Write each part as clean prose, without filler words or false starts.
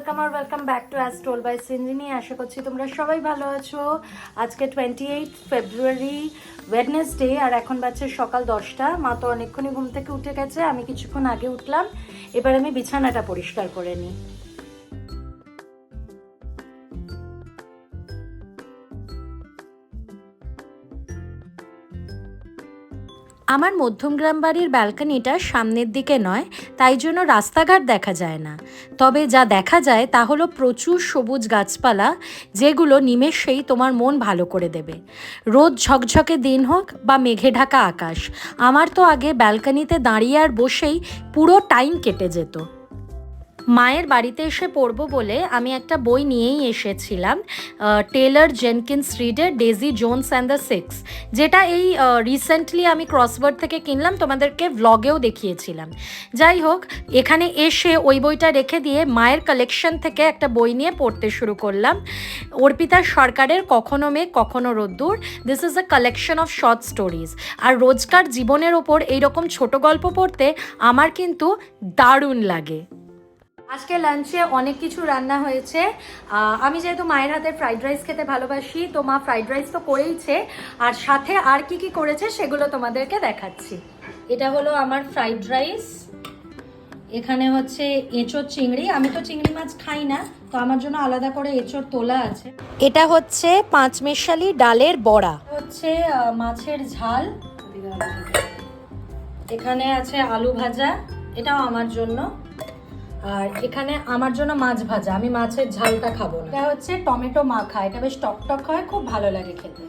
Welcome back to as told by Sinjini. আশা করছি তোমরা সবাই ভালো আছো। আজকে 28 ফেব্রুয়ারি ওয়েডনেসডে, আর এখন বাজছে সকাল 10টা। মা তো অনেকক্ষণই ঘুম থেকে উঠে গেছে, আমি কিছুক্ষণ আগে উঠলাম। এবার আমি বিছানাটা পরিষ্কার করে নিই। আমার মধ্যমগ্রাম বাড়ির ব্যালকনিটা সামনের দিকে নয়, তাই জন্য রাস্তাঘাট দেখা যায় না। তবে যা দেখা যায় তা হলো প্রচুর সবুজ গাছপালা, যেগুলো নিমেষেই তোমার মন ভালো করে দেবে। রোদ ঝকঝকে দিন হোক বা মেঘে ঢাকা আকাশ, আমার তো আগে ব্যালকনিতে দাঁড়িয়ে আর বসেই পুরো টাইম কেটে যেত। মায়ের বাড়িতে এসে পড়বো বলে আমি একটা বই নিয়েই এসেছিলাম, টেলর জেনকিন্স রিডের Daisy Jones and the Six, যেটা এই রিসেন্টলি আমি ক্রসওয়ার্ড থেকে কিনলাম, তোমাদেরকে ভ্লগেও দেখিয়েছিলাম। যাই হোক, এখানে এসে ওই বইটা রেখে দিয়ে মায়ের কালেকশন থেকে একটা বই নিয়ে পড়তে শুরু করলাম। অর্পিতা সরকারের কখনো মেঘ কখনো রোদ্দুর। This is a collection of short stories. আর রোজকার জীবনের ওপর এইরকম ছোট গল্প পড়তে আমার কিন্তু দারুণ লাগে। আজকে লাঞ্চে অনেক কিছু রান্না হয়েছে। আমি যেহেতু মায়ের হাতের ফ্রাইড রাইস খেতে ভালোবাসি, তো মা ফ্রাইড রাইস তো করেইছে, আর সাথে আর কি কি করেছে সেগুলো তোমাদেরকে দেখাচ্ছি। এটা হলো আমার ফ্রাইড রাইস। এখানে হচ্ছে এঁচোড় চিংড়ি, আমি তো চিংড়ি মাছ খাই না, তো আমার জন্য আলাদা করে এঁচোড় তোলা আছে। এটা হচ্ছে পাঁচমেশালি ডালের বড়া, হচ্ছে মাছের ঝাল। এখানে আছে আলু ভাজা, এটাও আমার জন্য। আর এখানে আমার জন্য মাছ ভাজা, আমি মাছের ঝালটা খাবো না। এটা হচ্ছে টমেটো মাখা, এটা বেশ টকটক হয়, খুব ভালো লাগে খেতে।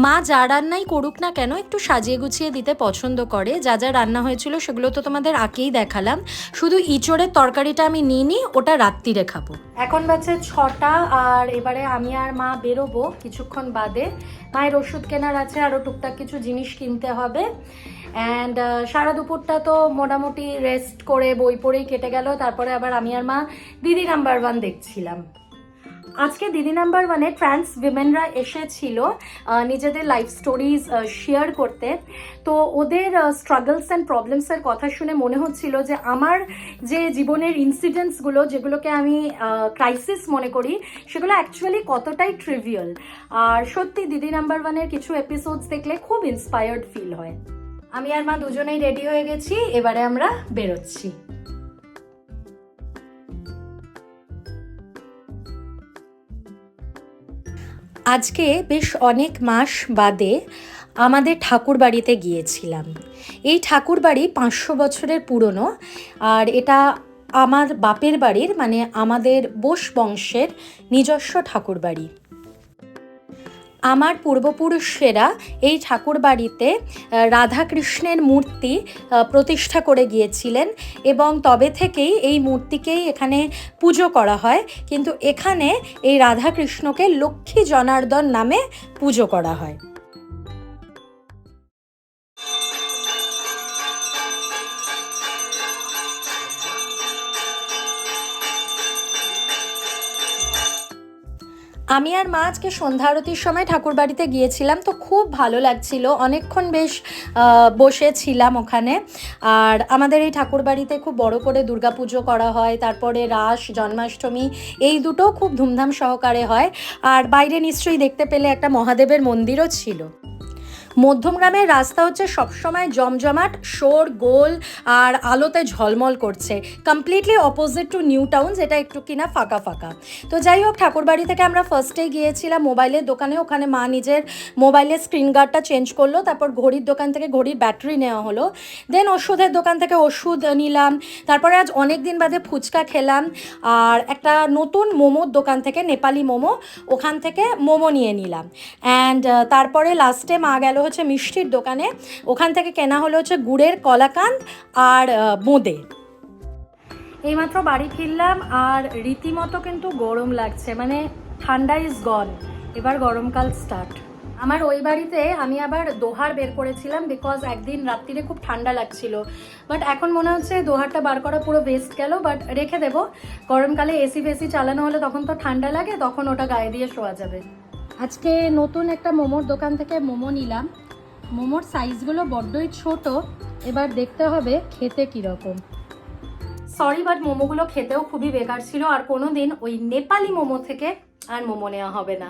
মা যা রান্নাই করুক না কেন একটু সাজিয়ে গুছিয়ে দিতে পছন্দ করে। যা যা রান্না হয়েছিল সেগুলো তো তোমাদের আগেই দেখালাম, শুধু ইঁচড়ের তরকারিটা আমি নিইনি, ওটা রাত্রিরে খাবো। এখন বাজছে 6টা, আর এবারে আমি আর মা বেরোবো কিছুক্ষণ বাদে। মায়ের ওষুধ কেনার আছে, আরও টুকটাক কিছু জিনিস কিনতে হবে। অ্যান্ড সারা দুপুরটা তো মোটামুটি রেস্ট করে বই পড়েই কেটে গেল। তারপরে আবার আমি আর মা দিদি নাম্বার 1 দেখছিলাম। আজকে দিদি নাম্বার 1-এ ট্রান্স উইমেনরা এসেছিল নিজেদের লাইফ স্টোরিজ শেয়ার করতে। তো ওদের স্ট্রাগলস অ্যান্ড প্রবলেমসের কথা শুনে মনে হচ্ছিল যে আমার যে জীবনের ইনসিডেন্টসগুলো, যেগুলোকে আমি ক্রাইসিস মনে করি, সেগুলো অ্যাকচুয়ালি কতটাই ট্রিভিয়াল। আর সত্যি দিদি নাম্বার 1-এর কিছু এপিসোডস দেখলে খুব ইন্সপায়ার্ড ফিল হয়। আমি আর মা দুজনেই রেডি হয়ে গেছি, এবারে আমরা বেরোচ্ছি। আজকে বেশ অনেক মাস বাদে আমাদের ঠাকুর বাড়িতে গিয়েছিলাম। এই ঠাকুর বাড়ি 500 বছরের পুরনো, আর এটা আমার বাপের বাড়ির, মানে আমাদের বোস বংশের নিজস্ব ঠাকুর বাড়ি। আমার পূর্বপুরুষেরা এই ঠাকুর বাড়িতে রাধাকৃষ্ণের মূর্তি প্রতিষ্ঠা করে গিয়েছিলেন, এবং তবে থেকেই এই মূর্তিকেই এখানে পুজো করা হয়। কিন্তু এখানে এই রাধাকৃষ্ণকে লক্ষ্মী জনার্দন নামে পুজো করা হয়। আমি আর মা আজকে সন্ধ্যা আরতির সময় ঠাকুর বাড়িতে গিয়েছিলাম, তো খুব ভালো লাগছিল, অনেকক্ষণ বেশ বসেছিলাম ওখানে। আর আমাদের এই ঠাকুর বাড়িতে খুব বড় করে দুর্গাপুজো করা হয়, তারপরে রাস, জন্মাষ্টমী, এই দুটো খুব ধুমধাম সহকারে হয়। আর বাইরে নিশ্চয়ই দেখতে পেলে একটা মহাদেবের মন্দিরও ছিল। মধ্যমগ্রামের রাস্তা হচ্ছে সবসময় জমজমাট, শোর গোল আর আলোতে ঝলমল করছে, completely opposite to new town, যেটা একটু কিনা ফাঁকা ফাঁকা। তো যাই হোক, ঠাকুরবাড়ি থেকে আমরা ফার্স্টেই গিয়েছিলাম মোবাইলের দোকানে। ওখানে মা নিজের মোবাইলের স্ক্রিন গার্ডটা চেঞ্জ করলো, তারপর ঘড়ির দোকান থেকে ঘড়ির ব্যাটারি নেওয়া হলো, দেন ওষুধের দোকান থেকে ওষুধ নিলাম। তারপরে আজ অনেক দিন বাদে ফুচকা খেলাম, আর একটা নতুন মোমোর দোকান থেকে, নেপালি মোমো, ওখান থেকে মোমো নিয়ে নিলাম। অ্যান্ড তারপরে লাস্টে মা গেল হচ্ছে মিষ্টির দোকানে, ওখান থেকে কেনা হলো হচ্ছে গুড়ের কলাকান্দ আর বোঁদে। এইমাত্র বাড়ি ফিরলাম, আর রীতিমতো কিন্তু গরম লাগছে, মানে ঠান্ডা ইজ গন, এবার গরমকাল স্টার্ট। আমার ওই বাড়িতে আমি আবার দোহার বের করেছিলাম, বিকজ একদিন রাত্রিরে খুব ঠান্ডা লাগছিল, বাট এখন মনে হচ্ছে দোহারটা বার করা পুরো ওয়েস্ট গেল, বাট রেখে দেবো। গরমকালে এসি ফেসি চালানো হলে তখন তো ঠান্ডা লাগে, তখন ওটা গায়ে দিয়ে শোয়া যাবে। আজকে নতুন একটা মোমোর দোকান থেকে মোমো নিলাম। মোমোর সাইজগুলো বড্ডই ছোট, এবার দেখতে হবে খেতে কীরকম। সরি বাট মোমোগুলো খেতেও খুবই বেকার ছিল, আর কোনো দিন ওই নেপালি মোমো থেকে আর মোমো নেওয়া হবে না।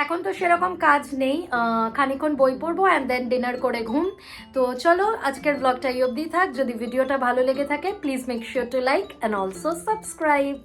এখন তো সেরকম কাজ নেই, খানিকক্ষণ বই পড়বো অ্যান্ড দেন ডিনার করে ঘুম। তো চলো আজকের ব্লগটা এই অবধি থাক। যদি ভিডিওটা ভালো লেগে থাকে please make sure to like and also subscribe.